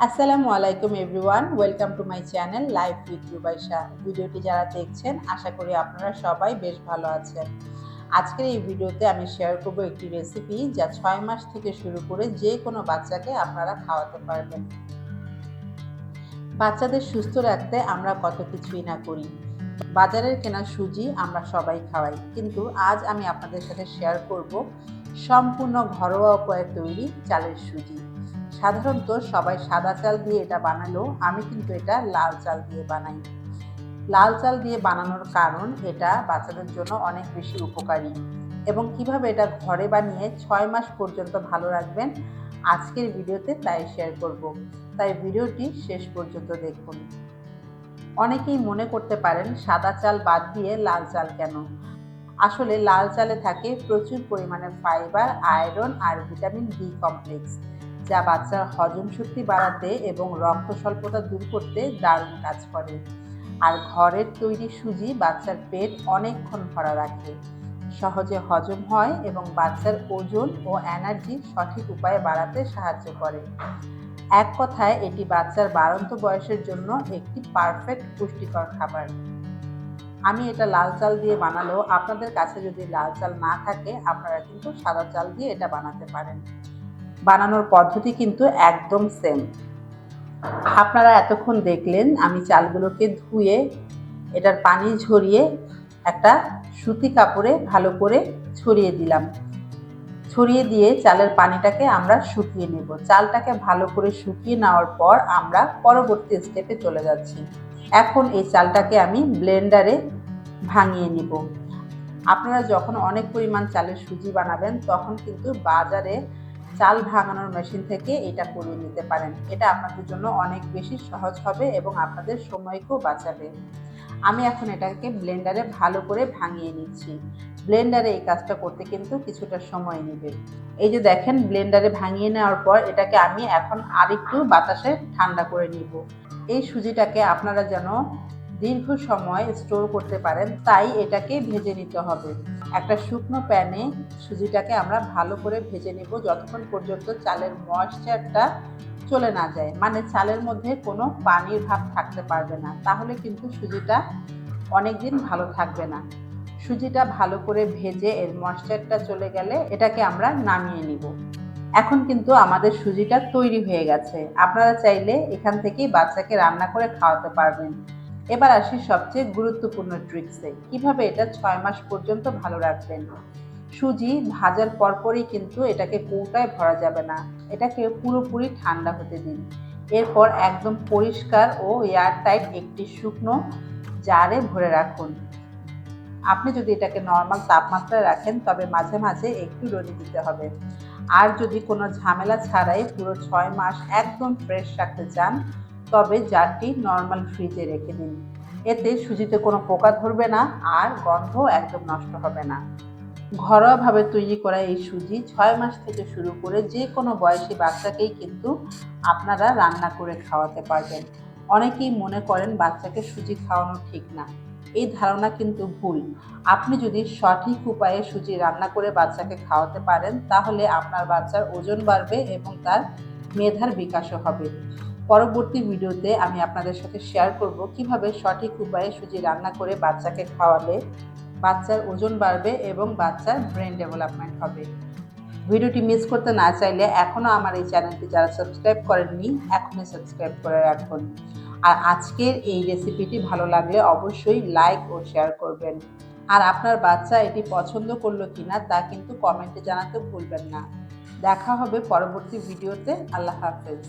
আসসালামু আলাইকুম everyone, welcome to my channel life with Rubaisha. ভিডিওটি যারা দেখছেন আশা করি আপনারা সবাই বেশ ভালো আছেন। আজকের এই ভিডিওতে আমি শেয়ার করব একটি রেসিপি যা 6 মাস থেকে শুরু করে যে কোনো বাচ্চাকে আপনারা খাওয়াতে পারবেন। বাচ্চাদের সুস্থ রাখতে আমরা কত কিছুই না করি। বাজারের কেনা সুজি আমরা সবাই খাওয়াই, কিন্তু আজ আমি আপনাদের সাথে শেয়ার করব সম্পূর্ণ ঘরোয়া উপায়ে তৈরি চালের সুজি। সাধারণত সবাই সাদা চাল দিয়ে এটা বানালেও আমি কিন্তু এটা লাল চাল দিয়ে বানাই। লাল চাল দিয়ে বানানোর কারণ এটা বাচ্চাদের জন্য অনেক বেশি উপকারী, এবং কিভাবে এটা ঘরে বানিয়ে 6 মাস পর্যন্ত ভালো রাখবেন আজকের ভিডিওতে তাই শেয়ার করব। তাই ভিডিওটি শেষ পর্যন্ত দেখুন। অনেকেই মনে করতে পারেন সাদা চাল বাদ দিয়ে লাল চাল কেন। আসলে লাল চালে থাকে প্রচুর পরিমাণে ফাইবার, আয়রন আর ভিটামিন বি কমপ্লেক্স, যা বাচ্চার হজম শক্তি বাড়াতে এবং রক্ত স্বল্পতা দূর করতে দারুণ কাজ করে। আর ঘরের তৈরি সুজি বাচ্চার পেট অনেকক্ষণ ভরা রাখে, সহজে হজম হয় এবং বাচ্চার ওজন ও এনার্জি সঠিক উপায়ে বাড়াতে সাহায্য করে। এক কথায় এটি বাচ্চার বাড়ন্ত বয়সের জন্য একটি পারফেক্ট পুষ্টিকর খাবার। আমি এটা লাল চাল দিয়ে বানালেও আপনাদের কাছে যদি লাল চাল না থাকে আপনারা কিন্তু সাদা চাল দিয়ে এটা বানাতে পারেন। বানানোর পদ্ধতি কিন্তু একদম সেম। আপনারা এতক্ষণ দেখলেন আমি চালগুলোকে ধুয়ে এটার পানি ঝরিয়ে একটা সুতি কাপড়ে ভালো করে ছড়িয়ে দিলাম। ছড়িয়ে দিয়ে চালের পানিটাকে আমরা শুকিয়ে নেব। চালটাকে ভালো করে শুকিয়ে নেওয়ার পর আমরা পরবর্তী স্টেপে চলে যাচ্ছি। এখন এই চালটাকে আমি ব্লেন্ডারে ভাঙিয়ে নিব। আপনারা যখন অনেক পরিমাণ চালের সুজি বানাবেন তখন কিন্তু বাজারে চাল ভাঙানোর মেশিন থেকে এটা করিয়ে নিতে পারেন। এটা আপনাদের জন্য অনেক বেশি সহজ হবে এবং আপনাদের সময়কেও বাঁচাবে। আমি এখন এটাকে ব্লেন্ডারে ভালো করে ভাঙিয়ে নিচ্ছি। ব্লেন্ডারে এই কাজটা করতে কিন্তু কিছুটা সময় নেবে। এই যে দেখেন, ব্লেন্ডারে ভাঙিয়ে নেওয়ার পর এটাকে আমি এখন আরেকটু বাতাসে ঠান্ডা করে নিব। এই সুজিটাকে আপনারা যেন দীর্ঘ সময় স্টোর করতে পারেন, তাই এটাকে ভেজে নিতে হবে। একটা শুকনো প্যানে সুজিটাকে আমরা ভালো করে ভেজে নেব যতক্ষণ পর্যন্ত চালের ময়েশ্চারটা চলে না যায়, মানে চালের মধ্যে কোনো পানির ভাব থাকতে পারবে না, তাহলে কিন্তু সুজিটা অনেক দিন ভালো থাকবে না। সুজিটা ভালো করে ভেজে এর ময়েশ্চারটা চলে গেলে এটাকে আমরা নামিয়ে নিব। এখন কিন্তু আমাদের সুজিটা তৈরি হয়ে গেছে। আপনারা চাইলে এখান থেকেই বাচ্চাকে রান্না করে খাওয়াতে পারবেন। এবার আসি সবচেয়ে গুরুত্বপূর্ণ ট্রিক্সে, কিভাবে এটা 6 মাস পর্যন্ত ভালো রাখবেন। সুজি ভাজার পরপরই কিন্তু এটাকে কৌটায় ভরা যাবে না, এটাকে পুরোপুরি ঠান্ডা হতে দিন। এরপর একদম পরিষ্কার ও এয়ারটাইট একটি শুকনো জারে ভরে রাখুন। আপনি যদি এটাকে নর্মাল তাপমাত্রায় রাখেন তবে মাঝে মাঝে একটু রোদে দিতে হবে। আর যদি কোনো ঝামেলা ছাড়াই পুরো 6 মাস একদম ফ্রেশ রাখতে চান তবে জারটি নর্মাল ফ্রিজে রেখে দিন। এতে সুজিতে কোনো পোকা ধরবে না আর গন্ধ একদম নষ্ট হবে না। ঘরোয়াভাবে তৈরি করা এই সুজি 6 মাস থেকে শুরু করে যে কোনো বয়সী বাচ্চাকেই কিন্তু আপনারা রান্না করে খাওয়াতে পারবেন। অনেকেই মনে করেন বাচ্চাকে সুজি খাওয়ানো ঠিক না। এই ধারণা কিন্তু ভুল। আপনি যদি সঠিক উপায়ে সুজি রান্না করে বাচ্চাকে খাওয়াতে পারেন তাহলে আপনার বাচ্চার ওজন বাড়বে এবং তার মেধার বিকাশও হবে। পরবর্তী ভিডিওতে আমি আপনাদের সাথে শেয়ার করব কিভাবে সঠিক উপায়ে সুজি রান্না করে বাচ্চাকে খাওয়ালে বাচ্চার ওজন বাড়বে এবং বাচ্চার ব্রেন ডেভেলপমেন্ট হবে। ভিডিওটি মিস করতে না চাইলে এখনও আমার এই চ্যানেলটি যারা সাবস্ক্রাইব করেননি এখনই সাবস্ক্রাইব করে রাখুন। আর আজকের এই রেসিপিটি ভালো লাগলে অবশ্যই লাইক ও শেয়ার করবেন। আর আপনার বাচ্চা এটি পছন্দ করলো কিনা তা কিন্তু কমেন্টে জানাতে ভুলবেন না। দেখা হবে পরবর্তী ভিডিওতে। আল্লাহ হাফেজ।